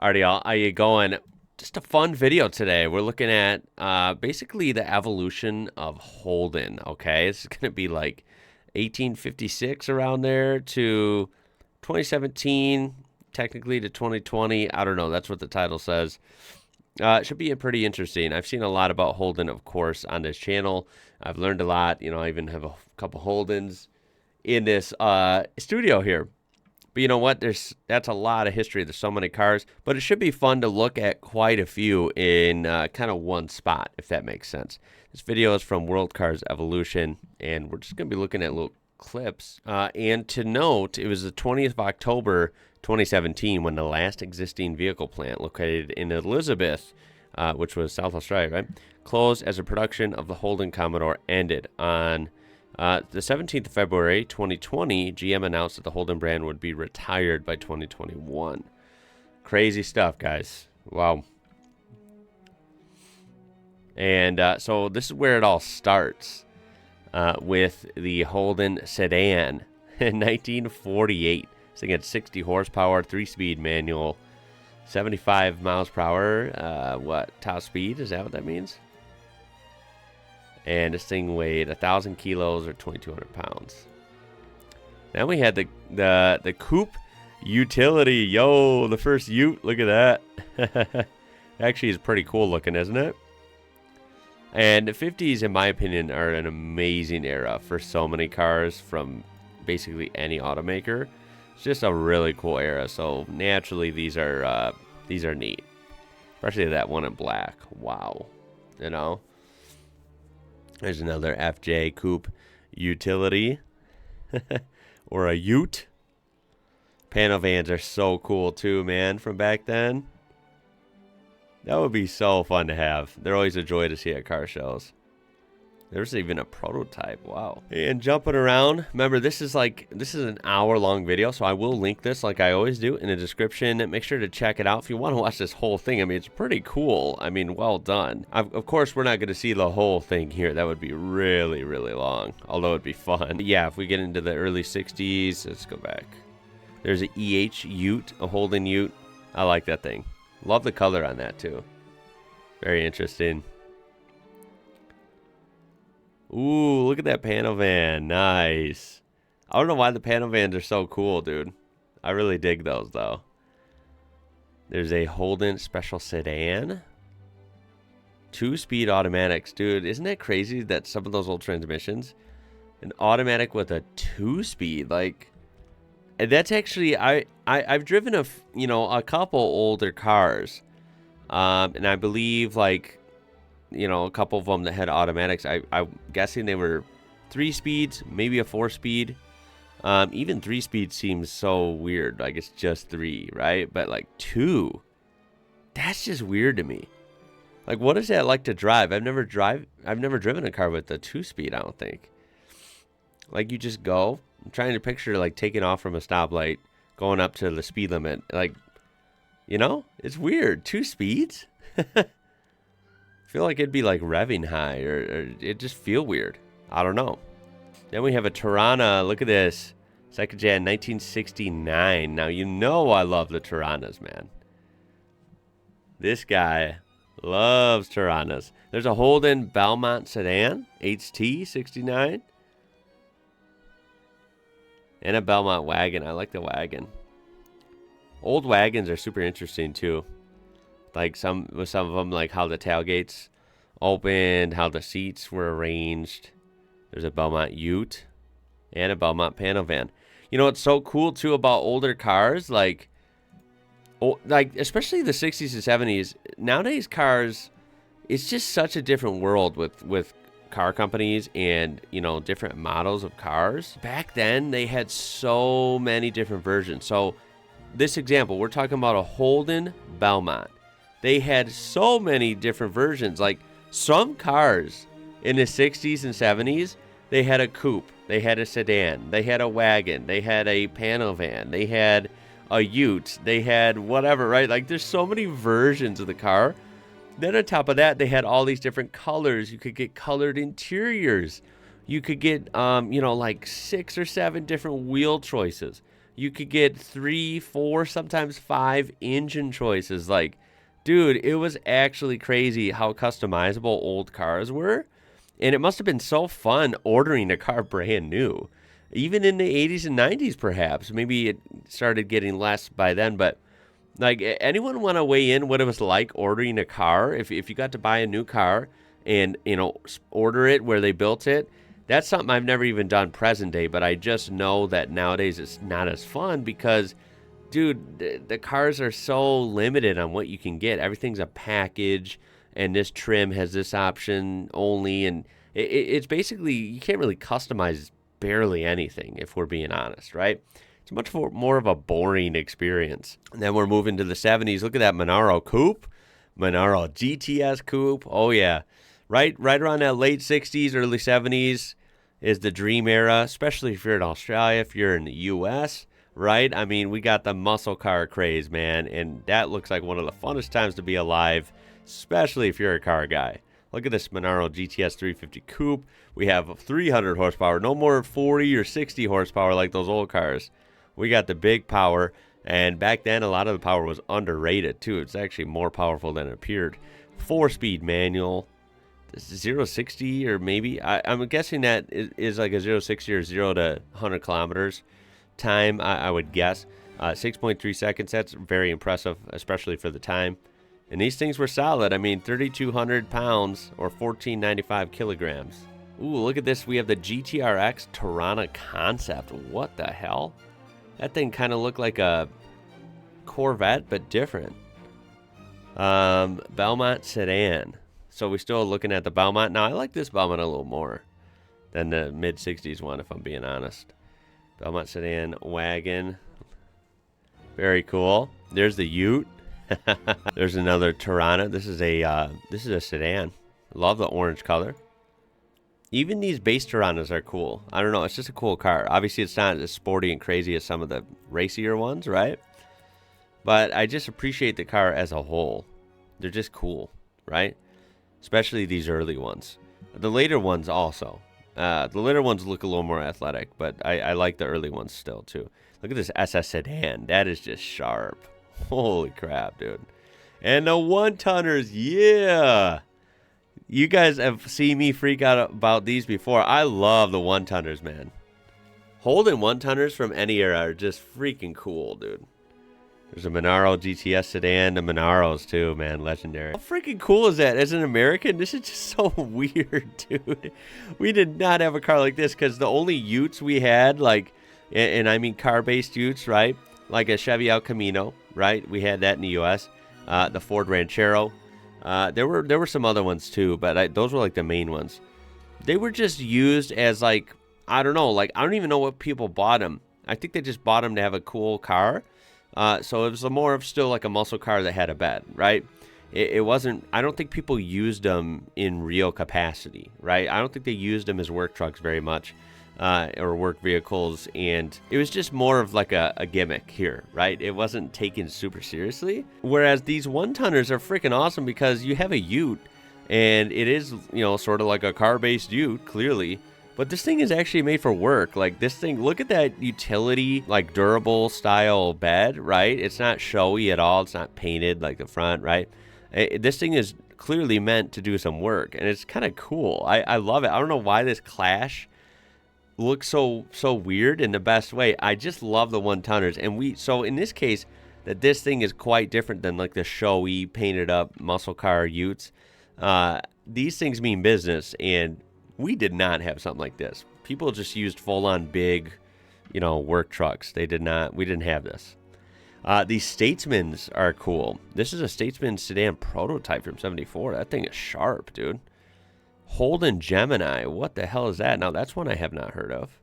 Alrighty, y'all. How you going? Just a fun video today. We're looking at basically the evolution of Holden. Okay, it's going to be like 1856 around there to 2017, technically to 2020. I don't know. That's what the title says. It should be pretty interesting. I've seen a lot about Holden, of course, on this channel. I've learned a lot. You know, I even have a couple Holdens in this studio here. But you know what? That's a lot of history. There's so many cars. But it should be fun to look at quite a few in kind of one spot, if that makes sense. This video is from World Cars Evolution, and we're just going to be looking at little clips. And to note, it was the 20th of October, 2017, when the last existing vehicle plant located in Elizabeth, which was South Australia, right, closed as a production of the Holden Commodore ended. On the 17th of February, 2020, GM announced that the Holden brand would be retired by 2021. Crazy stuff, guys. Wow. And so this is where it all starts with the Holden sedan in 1948. This thing had 60 horsepower, 3-speed manual, 75 miles per hour. What, top speed? Is that what that means? And this thing weighed 1,000 kilos or 2,200 pounds. Then we had the coupe utility. Yo, the first ute. Look at that. Actually, is pretty cool looking, isn't it? And the 50s, in my opinion, are an amazing era for so many cars from basically any automaker. It's just a really cool era. So naturally, these are neat, especially that one in black. Wow, you know. There's another FJ Coupe utility or a ute. Panel vans are so cool too, man, from back then. That would be so fun to have. They're always a joy to see at car shows. There's even a prototype. Wow. And jumping around. Remember, this is an hour-long video, so I will link this like I always do in the description. Make sure to check it out if you want to watch this whole thing. I mean, it's pretty cool. I mean, well done. Of course, we're not going to see the whole thing here. That would be really, really long, although it'd be fun. But yeah, if we get into the early 60s, let's go back. There's an EH Ute, a Holden Ute. I like that thing. Love the color on that, too. Very interesting. Ooh, look at that panel van. Nice. I don't know why the panel vans are so cool, dude. I really dig those, though. There's a Holden Special Sedan. 2-speed automatics. Dude, isn't that crazy that some of those old transmissions? An automatic with a 2-speed. Like, and that's actually... I've driven a couple older cars. And I believe, like... you know, a couple of them that had automatics. I'm guessing they were 3 speeds, maybe a 4-speed. Even 3-speed seems so weird. Like it's just 3, right? But like 2, that's just weird to me. Like, what is that like to drive? I've never driven a car with a 2-speed. I don't think. Like you just go. I'm trying to picture like taking off from a stoplight, going up to the speed limit. Like, you know, it's weird. 2 speeds. Feel like it'd be like revving high, or it just feel weird. I don't know. Then we have a Tirana. Look at this. 2nd Jan 1969. Now, you know I love the Tiranas, man. This guy loves Tiranas. There's a Holden Belmont sedan, HT 69. And a Belmont wagon. I like the wagon. Old wagons are super interesting, too. Like some of them, like how the tailgates opened, how the seats were arranged. There's a Belmont Ute and a Belmont panel van. You know what's so cool too about older cars, like especially the 60s and 70s. Nowadays cars, it's just such a different world with car companies and, you know, different models of cars. Back then they had so many different versions. So this example, we're talking about a Holden Belmont. They had so many different versions. Like some cars in the 60s and 70s, they had a coupe, they had a sedan, they had a wagon, they had a panel van, they had a ute, they had whatever, right? Like there's so many versions of the car. Then on top of that, they had all these different colors. You could get colored interiors. You could get, you know, like 6 or 7 different wheel choices. you could get 3, 4, sometimes 5 engine choices. Like, dude, it was actually crazy how customizable old cars were. And it must have been so fun ordering a car brand new. Even in the 80s and 90s, perhaps. Maybe it started getting less by then, but like, anyone want to weigh in what it was like ordering a car? If you got to buy a new car and, order it where they built it, that's something I've never even done present day, but I just know that nowadays it's not as fun because, dude, the cars are so limited on what you can get. Everything's a package, and this trim has this option only, and it's basically, you can't really customize barely anything, if we're being honest, right? It's much more of a boring experience. And then we're moving to the 70s. Look at that Monaro Coupe. Monaro GTS Coupe. Oh, yeah. Right around that late 60s, early 70s is the dream era, especially if you're in Australia, if you're in the U.S., right? I mean, we got the muscle car craze, man, and that looks like one of the funnest times to be alive, especially if you're a car guy. Look at this Monaro GTS 350 Coupe. We have 300 horsepower, no more 40 or 60 horsepower like those old cars. We got the big power, and back then a lot of the power was underrated too. It's actually more powerful than it appeared. 4-speed manual. 0-60, or maybe I'm guessing that is like a 0-60 or 0 to 100 kilometers time, I would guess. 6.3 seconds. That's very impressive, especially for the time. And these things were solid. I mean, 3,200 pounds or 1,495 kilograms. Ooh, look at this. We have the GTRX Tirana Concept. What the hell? That thing kind of looked like a Corvette, but different. Belmont sedan. So we're still looking at the Belmont. Now, I like this Belmont a little more than the mid-60s one, if I'm being honest. Belmont sedan wagon. Very cool. There's the Ute. There's another Tirana. This is a sedan. Love the orange color. Even these base Tiranas are cool. I don't know. It's just a cool car. Obviously, it's not as sporty and crazy as some of the racier ones, right? But I just appreciate the car as a whole. They're just cool, right? Especially these early ones. The later ones also. The later ones look a little more athletic, but I like the early ones still, too. Look at this SS sedan. That is just sharp. Holy crap, dude. And the one-tonners, yeah. You guys have seen me freak out about these before. I love the one-tonners, man. Holden one-tonners from any era are just freaking cool, dude. There's a Monaro GTS sedan, the Monaros too, man, legendary. How freaking cool is that? As an American, this is just so weird, dude. We did not have a car like this because the only Utes we had, like, and I mean car-based Utes, right? Like a Chevy El Camino, right? We had that in the U.S. The Ford Ranchero. There were some other ones too, but those were like the main ones. They were just used as like, I don't know, like I don't even know what people bought them. I think they just bought them to have a cool car. So it was more of still like a muscle car that had a bed, right? It wasn't, I don't think people used them in real capacity, right? I don't think they used them as work trucks very much, or work vehicles. And it was just more of like a gimmick here, right? It wasn't taken super seriously. Whereas these one-tonners are freaking awesome because you have a Ute and it is, sort of like a car-based Ute, clearly. But this thing is actually made for work. Like this thing, look at that utility, like durable style bed, right? It's not showy at all. It's not painted like the front, right? This thing is clearly meant to do some work, and it's kind of cool. I love it. I don't know why this Clash looks so weird in the best way. I just love the one-tonners. And so in this case, that this thing is quite different than like the showy painted up muscle car Utes. These things mean business, and we did not have something like this. People just used full-on big, work trucks. We didn't have this. These Statesmans are cool. This is a Statesman sedan prototype from '74. That thing is sharp, dude. Holden Gemini. What the hell is that? Now, that's one I have not heard of.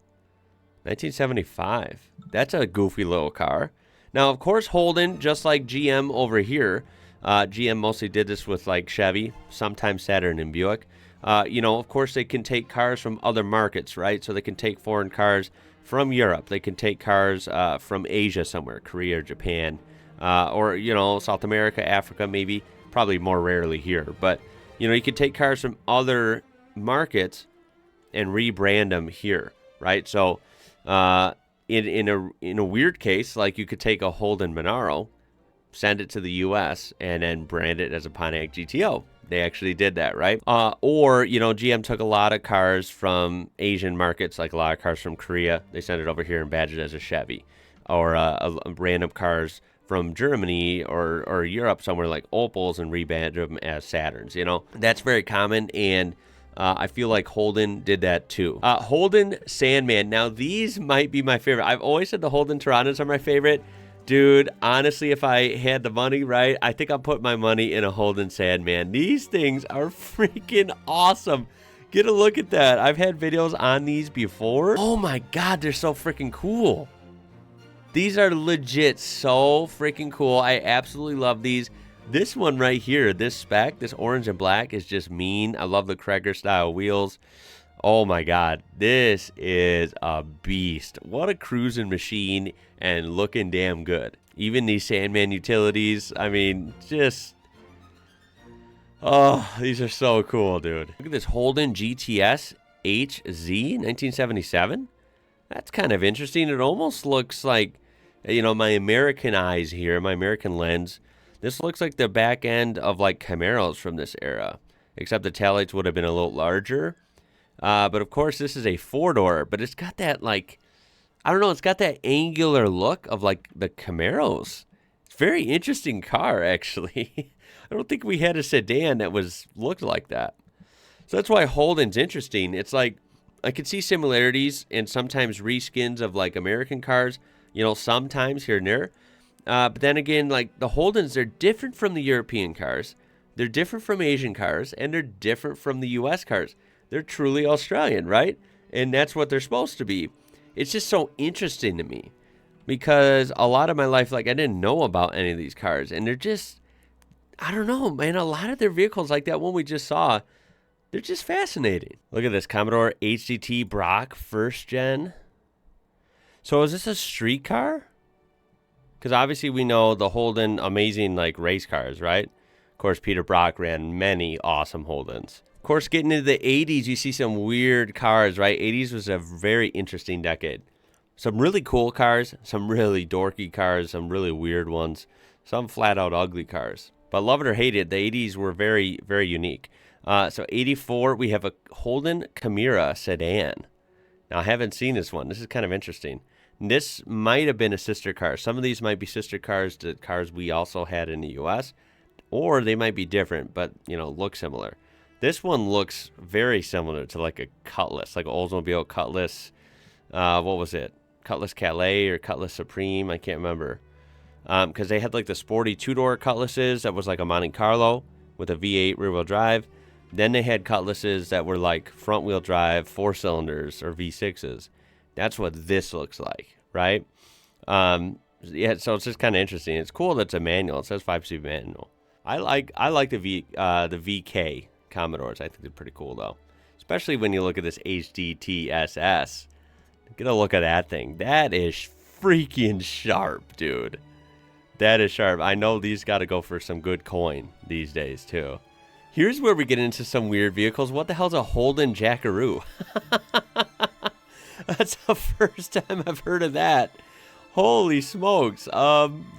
1975. That's a goofy little car. Now, of course, Holden, just like GM over here, GM mostly did this with like Chevy, sometimes Saturn and Buick. Of course, they can take cars from other markets, right? So they can take foreign cars from Europe. They can take cars from Asia somewhere, Korea or Japan, or, South America, Africa, maybe. Probably more rarely here. But, you can take cars from other markets and rebrand them here, right? So in a weird case, like you could take a Holden Monaro, send it to the U.S., and then brand it as a Pontiac GTO. They actually did that, right? Or, you know, GM took a lot of cars from Asian markets, like a lot of cars from Korea. They sent it over here and badged it as a Chevy. Or random cars from Germany or Europe somewhere, like Opels, and rebadge them as Saturns, you know? That's very common, and I feel like Holden did that too. Holden Sandman. Now, these might be my favorite. I've always said the Holden Torontos are my favorite. Dude, honestly, if I had the money, right, I think I'll put my money in a Holden Sandman. These things are freaking awesome. Get a look at that. I've had videos on these before. Oh my God, they're so freaking cool. These are legit so freaking cool. I absolutely love these. This one right here, this spec, this orange and black is just mean. I love the Kreger style wheels. Oh my God, this is a beast. What a cruising machine, and looking damn good. Even these Sandman utilities, I mean, just, oh, these are so cool, dude. Look at this Holden GTS HZ 1977. That's kind of interesting. It almost looks like, you know, my American eyes here, my American lens. This looks like the back end of like Camaros from this era, except the taillights would have been a little larger. But of course, this is a four-door, but it's got that, like, I don't know, it's got that angular look of like the Camaros. It's a very interesting car, actually. I don't think we had a sedan that looked like that. So that's why Holden's interesting. It's like, I could see similarities and sometimes reskins of like American cars, you know, sometimes here and there. But then again, like the Holdens, they're different from the European cars. They're different from Asian cars, and they're different from the U.S. cars. They're truly Australian, right? And that's what they're supposed to be. It's just so interesting to me because a lot of my life, like, I didn't know about any of these cars, and they're just, I don't know, man, a lot of their vehicles, like that one we just saw, they're just fascinating. Look at this Commodore HDT Brock first gen. So is this a street car? Because obviously we know the Holden amazing, like, race cars, right? Of course, Peter Brock ran many awesome Holdens. Of course, getting into the 80s, you see some weird cars, right? 80s was a very interesting decade. Some really cool cars, some really dorky cars, some really weird ones, some flat-out ugly cars. But love it or hate it, the 80s were very, very unique. So 84, we have a Holden Chimera sedan. Now, I haven't seen this one. This is kind of interesting. This might have been a sister car. Some of these might be sister cars to cars we also had in the U.S., or they might be different, but, you know, look similar. This one looks very similar to like a Cutlass, like an Oldsmobile Cutlass. What was it? Cutlass Calais or Cutlass Supreme? I can't remember. Because they had like the sporty two-door Cutlasses that was like a Monte Carlo with a V8 rear-wheel drive. Then they had Cutlasses that were like front-wheel drive, 4-cylinders or V6s. That's what this looks like, right? Yeah, so it's just kind of interesting. It's cool that it's a manual. It says 5-speed manual. I like the VK Commodores. I think they're pretty cool though, especially when you look at this HDT SS. Get a look at that thing. That is freaking sharp, dude. That is sharp. I know these got to go for some good coin these days too. Here's where we get into some weird vehicles. What the hell's a Holden Jackaroo? That's the first time I've heard of that. Holy smokes.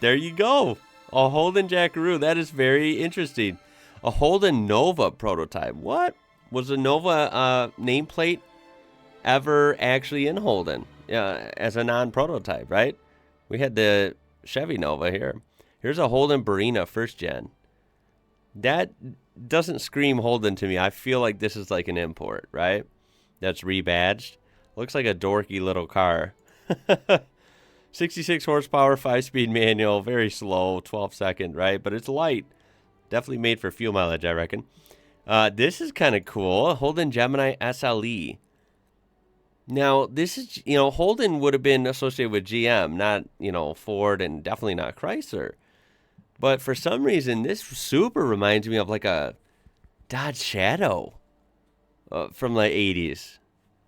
There you go. A Holden Jackaroo. That is very interesting. A Holden Nova prototype. What? Was the Nova nameplate ever actually in Holden as a non-prototype, right? We had the Chevy Nova here. Here's a Holden Barina first gen. That doesn't scream Holden to me. I feel like this is like an import, right? That's rebadged. Looks like a dorky little car. 66 horsepower, 5-speed manual, very slow, 12-second, right? But it's light. Definitely made for fuel mileage, I reckon. This is kind of cool. Holden Gemini SLE. Now, this is, you know, Holden would have been associated with GM, not, you know, Ford, and definitely not Chrysler. But for some reason, this super reminds me of like a Dodge Shadow from the 80s,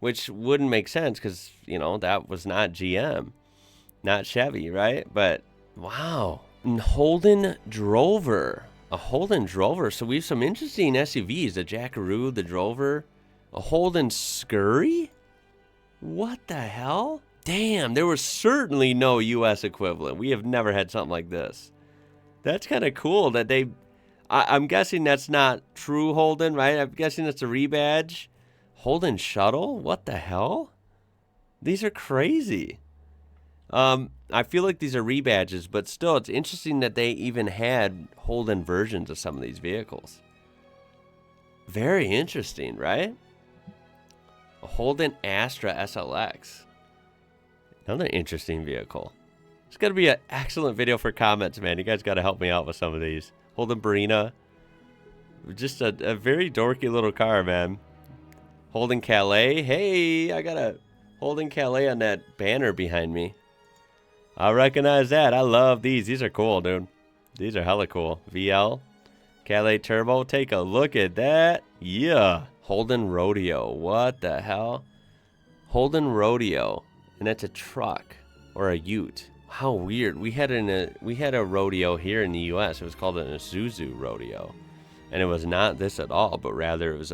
which wouldn't make sense because, you know, that was not GM, not Chevy, right? But, wow. And Holden Drover. A Holden Drover. So we have some interesting SUVs. The Jackaroo, the Drover. A Holden Scurry? What the hell? Damn, there was certainly no U.S. equivalent. We have never had something like this. That's kind of cool that they... I'm guessing that's not true Holden, right? I'm guessing it's a rebadge. Holden Shuttle? What the hell? These are crazy. I feel like these are rebadges, but still, it's interesting that they even had Holden versions of some of these vehicles. Very interesting, right? A Holden Astra SLX. Another interesting vehicle. It's going to be an excellent video for comments, man. You guys got to help me out with some of these. Holden Barina. Just a very dorky little car, man. Holden Calais. Hey, I got a Holden Calais on that banner behind me. I recognize that. I love these. These are cool, dude. These are hella cool. VL. Calais Turbo. Take a look at that. Yeah. Holden Rodeo. What the hell? Holden Rodeo. And that's a truck or a ute. How weird. We had a rodeo here in the U.S. It was called an Isuzu Rodeo. And it was not this at all, but rather it was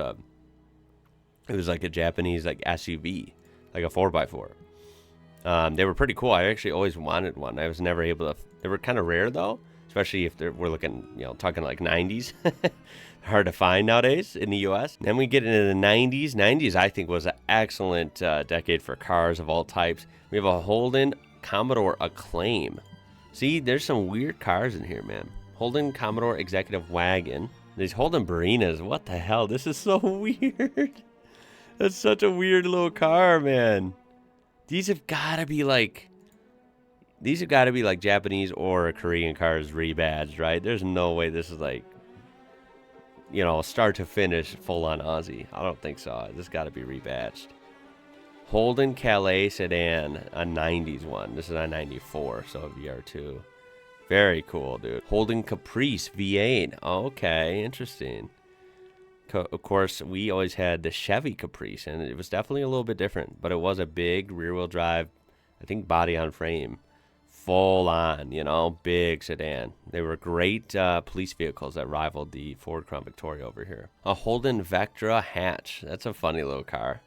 like a Japanese like SUV, like a 4x4. They were pretty cool. I actually always wanted one. I was never able to. They were kind of rare though, especially if we're looking, talking like 90s. Hard to find nowadays in the U.S. Then we get into the 90s. 90s, I think, was an excellent decade for cars of all types. We have a Holden Commodore Acclaim. See, there's some weird cars in here, man. Holden Commodore Executive Wagon. These Holden Barinas. What the hell? This is so weird. That's such a weird little car, man. These have got to be like Japanese or Korean cars rebadged, right? There's no way this is like, start to finish full-on Aussie. I don't think so. This got to be rebadged. Holden Calais Sedan, a 90s one. This is a 94, so a VR2. Very cool, dude. Holden Caprice V8. Okay, interesting. Of course, we always had the Chevy Caprice, and it was definitely a little bit different, but it was a big rear-wheel drive, I think body on frame. Full on, big sedan. They were great police vehicles that rivaled the Ford Crown Victoria over here. A Holden Vectra hatch. That's a funny little car.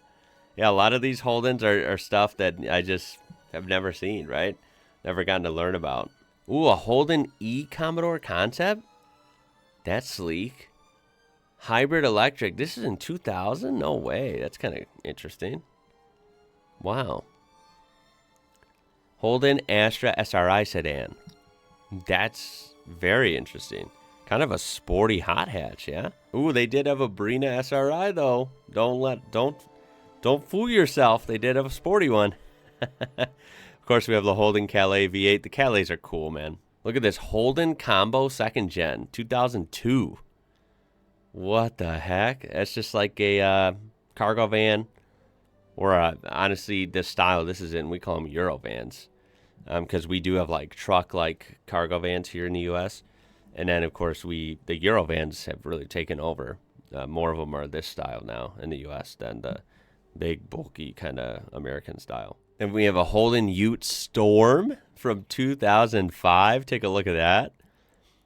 Yeah, a lot of these Holdens are stuff that I just have never seen, right? Never gotten to learn about. Ooh, a Holden E Commodore concept? That's sleek. Hybrid electric. This is in 2000? No way. That's kind of interesting. Wow. Holden Astra SRI sedan. That's very interesting. Kind of a sporty hot hatch, yeah? Ooh, they did have a Barina SRI though. Don't fool yourself. They did have a sporty one. Of course, we have the Holden Calais V8. The Calais are cool, man. Look at this Holden Combo 2nd Gen, 2002. What the heck? That's just like a cargo van. Or honestly, this style this is in, we call them Euro vans. Because we do have like truck-like cargo vans here in the U.S. And then, of course, the Euro vans have really taken over. More of them are this style now in the U.S. than the big, bulky kind of American style. Then we have a Holden Ute Storm from 2005. Take a look at that.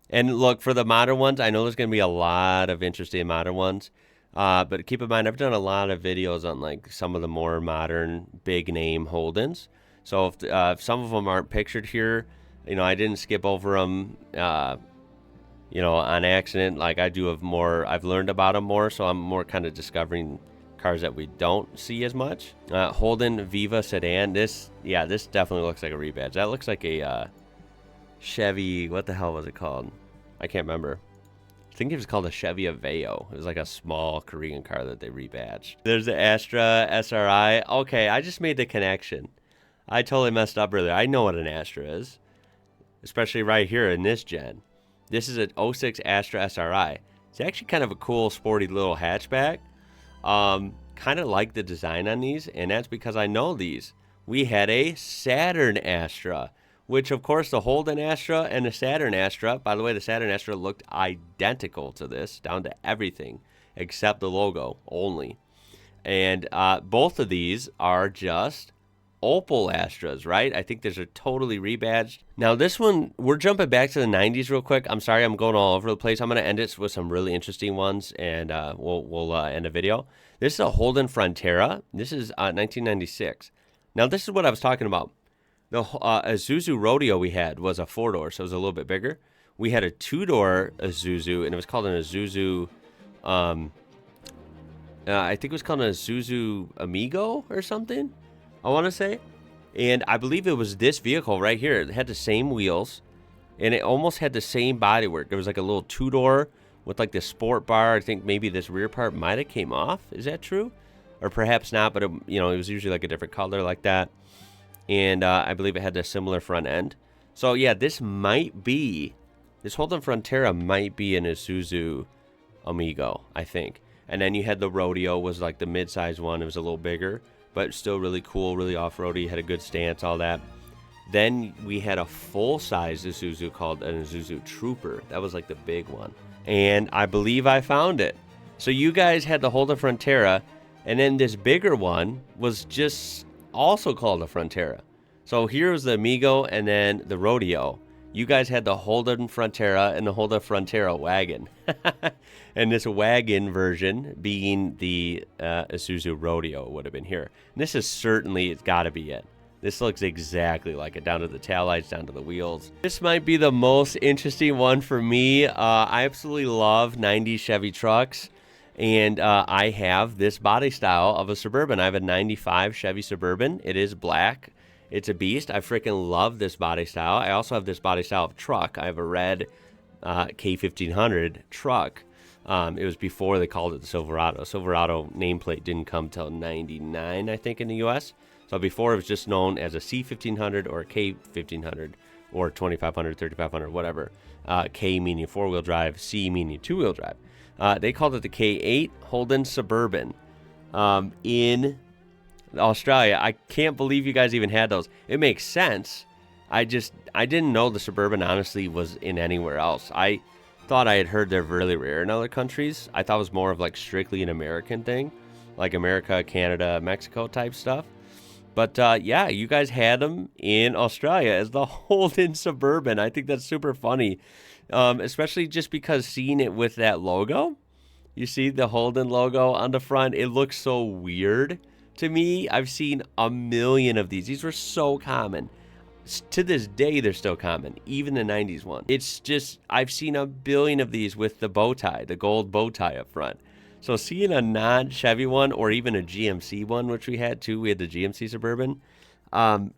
And look, for the modern ones, I know there's going to be a lot of interesting modern ones. But keep in mind, I've done a lot of videos on like some of the more modern, big-name Holdens. So if some of them aren't pictured here, I didn't skip over them, on accident. Like I do have more, I've learned about them more, so I'm more kind of discovering cars that we don't see as much. Holden Viva Sedan. This definitely looks like a rebadge. That looks like a Chevy. What the hell was it called? I can't remember. I think it was called a Chevy Aveo. It was like a small Korean car that they rebadged. There's the Astra SRI. Okay, I just made the connection. I totally messed up earlier. I know what an Astra is, especially right here in this gen. This is an 06 Astra SRI. It's actually kind of a cool, sporty little hatchback. Kind of like the design on these, and that's because I know these. We had a Saturn Astra, which, of course, the Holden Astra and the Saturn Astra, by the way, the Saturn Astra looked identical to this, down to everything, except the logo only. And both of these are just Opel Astras, right? I think these are totally rebadged. Now, this one, we're jumping back to the 90s real quick. I'm sorry, I'm going all over the place. I'm going to end it with some really interesting ones, and we'll end the video. This is a Holden Frontera. This is 1996. Now, this is what I was talking about. The Isuzu Rodeo we had was a 4-door, so it was a little bit bigger. We had a 2-door Isuzu, and it was called an Isuzu, I think it was called an Isuzu Amigo or something, I want to say. And I believe it was this vehicle right here. It had the same wheels, and it almost had the same bodywork. There was like a little 2-door with like the sport bar. I think maybe this rear part might have came off. Is that true? Or perhaps not, but it, it was usually like a different color like that. And I believe it had a similar front end. So yeah, this Holden Frontera might be an Isuzu Amigo, I think. And then you had the Rodeo, was like the mid-size one. It was a little bigger, but still really cool, really off-roady, had a good stance, all that. Then we had a full-size Isuzu called an Isuzu Trooper. That was like the big one. And I believe I found it. So you guys had the Holden Frontera, and then this bigger one was just also called a Frontera. So here was the Amigo and then the Rodeo. You guys had the Holden Frontera and the Holden Frontera wagon. And this wagon version being the Isuzu Rodeo would have been here. And this is certainly, it's got to be it. This looks exactly like it, down to the taillights, down to the wheels. This might be the most interesting one for me. I absolutely love 90s Chevy trucks. And I have this body style of a Suburban. I have a 95 Chevy Suburban. It is black. It's a beast. I freaking love this body style. I also have this body style of truck. I have a red K1500 truck. It was before they called it the Silverado. Silverado nameplate didn't come till 99, I think, in the U.S. So before it was just known as a C1500 or a K1500 or 2500, 3500, whatever. K meaning 4-wheel drive, C meaning 2-wheel drive. They called it the K8 Holden Suburban in Australia. I can't believe you guys even had those. It makes sense. I didn't know the Suburban, honestly, was in anywhere else. I thought I had heard they're really rare in other countries. I thought it was more of like strictly an American thing, like America, Canada, Mexico type stuff. But yeah, you guys had them in Australia as the Holden Suburban. I think that's super funny, especially just because seeing it with that logo. You see the Holden logo on the front. It looks so weird to me. I've seen a million of these. These were so common. To this day, they're still common, even the 90s one. It's just, I've seen a billion of these with the bow tie, the gold bow tie up front. So seeing a non-Chevy one or even a GMC one, which we had too, we had the GMC Suburban,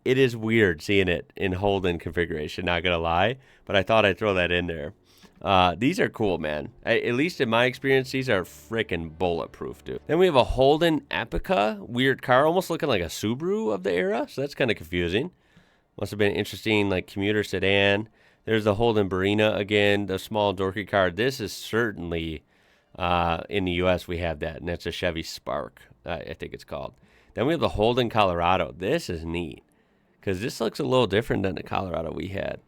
it is weird seeing it in Holden configuration, not gonna lie, but I thought I'd throw that in there. These are cool, man. At least in my experience, these are freaking bulletproof, dude. Then we have a Holden Epica, weird car, almost looking like a Subaru of the era, so that's kind of confusing. Must have been interesting, like commuter sedan. There's the Holden Barina again, the small dorky car. This is certainly, in the U.S. we have that, and that's a Chevy Spark, I think it's called. Then we have the Holden Colorado. This is neat, because this looks a little different than the Colorado we had.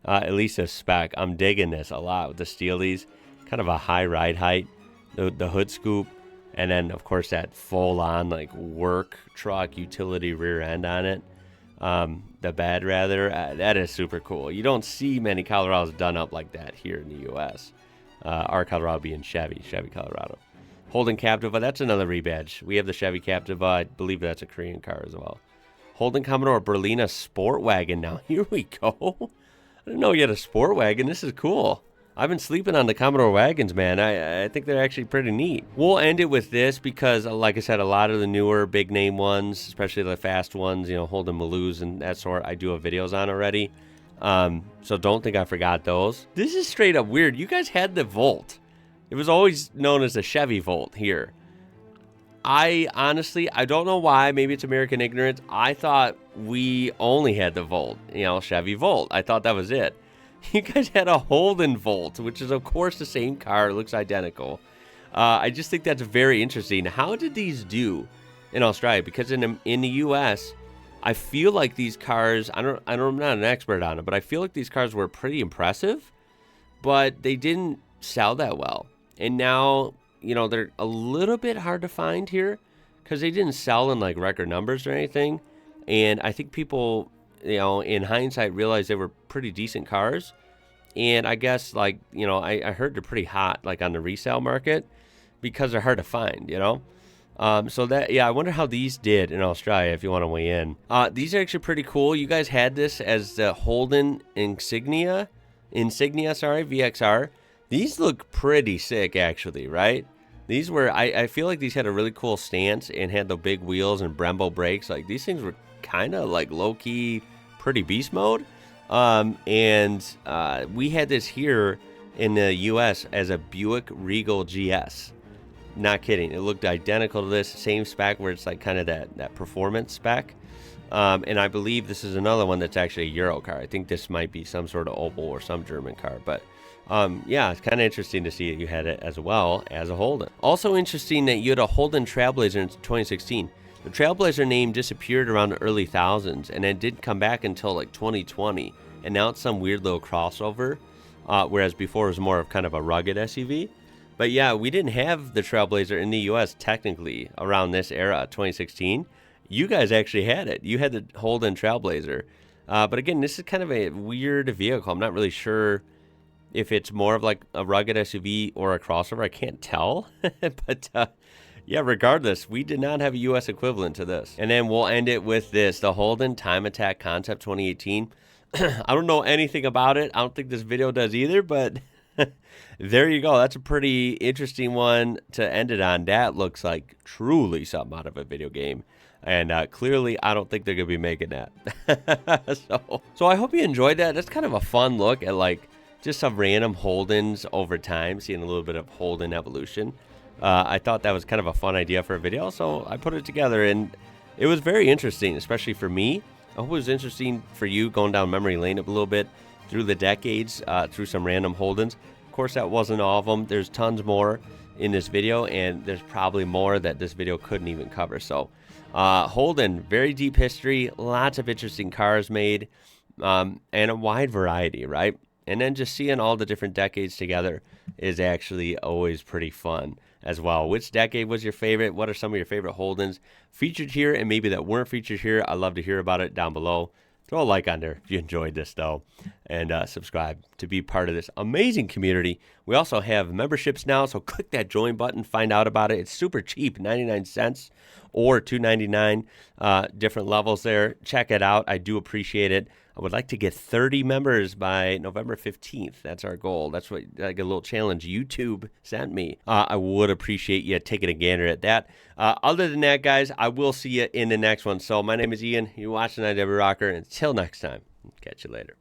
At least a spec. I'm digging this a lot with the Steelies. Kind of a high ride height, the hood scoop, and then, of course, that full-on like work truck utility rear end on it. The bed, rather. That is super cool. You don't see many Colorados done up like that here in the U.S. Our Colorado being Chevy Colorado. Holden Captiva, that's another rebadge. We have the Chevy Captiva. I believe that's a Korean car as well. Holden Commodore Berlina Sport Wagon. Now, here we go. I didn't know you had a sport wagon. This is cool. I've been sleeping on the Commodore wagons, man. I think they're actually pretty neat. We'll end it with this because, like I said, a lot of the newer big name ones, especially the fast ones, Holden Maloos and that sort, I do have videos on already. So don't think I forgot those. This is straight up weird. You guys had the Volt. It was always known as the Chevy Volt here. I honestly don't know why. Maybe it's American ignorance. I thought we only had the Volt, Chevy Volt. I thought that was it. You guys had a Holden Volt, which is, of course, the same car. It looks identical. I just think that's very interesting. How did these do in Australia? Because in the U.S., I feel like these cars, I'm not an expert on it, but I feel like these cars were pretty impressive, but they didn't sell that well. And now, they're a little bit hard to find here because they didn't sell in like record numbers or anything. And I think people, in hindsight, realized they were pretty decent cars. And I guess, I heard they're pretty hot, like on the resale market, because they're hard to find, So that, yeah, I wonder how these did in Australia if you want to weigh in. These are actually pretty cool. You guys had this as the Holden Insignia, sorry, VXR. These look pretty sick actually, right? These were, I feel like these had a really cool stance and had the big wheels and Brembo brakes. Like these things were kind of like low-key pretty beast mode. We had this here in the US as a Buick Regal GS. Not kidding. It looked identical to this, same spec where it's like kind of that performance spec. And I believe this is another one that's actually a Euro car. I think this might be some sort of Opel or some German car. But yeah, it's kind of interesting to see that you had it as well as a Holden. Also interesting that you had a Holden Trailblazer in 2016. The Trailblazer name disappeared around the early thousands, and it didn't come back until like 2020. And now it's some weird little crossover, whereas before it was more of kind of a rugged SUV. But yeah, we didn't have the Trailblazer in the US technically around this era, 2016. You guys actually had it. You had the Holden Trailblazer. But again, this is kind of a weird vehicle. I'm not really sure if it's more of like a rugged SUV or a crossover. I can't tell. But yeah, regardless, we did not have a US equivalent to this. And then we'll end it with this, the Holden Time Attack Concept 2018. I don't know anything about it. I don't think this video does either, but there you go. That's a pretty interesting one to end it on. That looks like truly something out of a video game. And clearly, I don't think they're going to be making that. So I hope you enjoyed that. That's kind of a fun look at like just some random Holdens over time, seeing a little bit of Holden evolution. I thought that was kind of a fun idea for a video, so I put it together, and it was very interesting, especially for me. I hope it was interesting for you going down memory lane a little bit through the decades, through some random Holdens. Of course, that wasn't all of them. There's tons more in this video, and there's probably more that this video couldn't even cover. So Holden, very deep history, lots of interesting cars made, and a wide variety, right? And then just seeing all the different decades together is actually always pretty fun as well. Which decade was your favorite? What are some of your favorite Holdens featured here and maybe that weren't featured here? I'd love to hear about it down below. Throw a like on there if you enjoyed this, though, and subscribe to be part of this amazing community. We also have memberships now, so click that join button, find out about it. It's super cheap, 99 cents or $2.99, different levels there. Check it out. I do appreciate it. I would like to get 30 members by November 15th. That's our goal. That's what, like a little challenge YouTube sent me. I would appreciate you taking a gander at that. Other than that, guys, I will see you in the next one. So my name is Ian. You're watching IWrocker. Until next time, catch you later.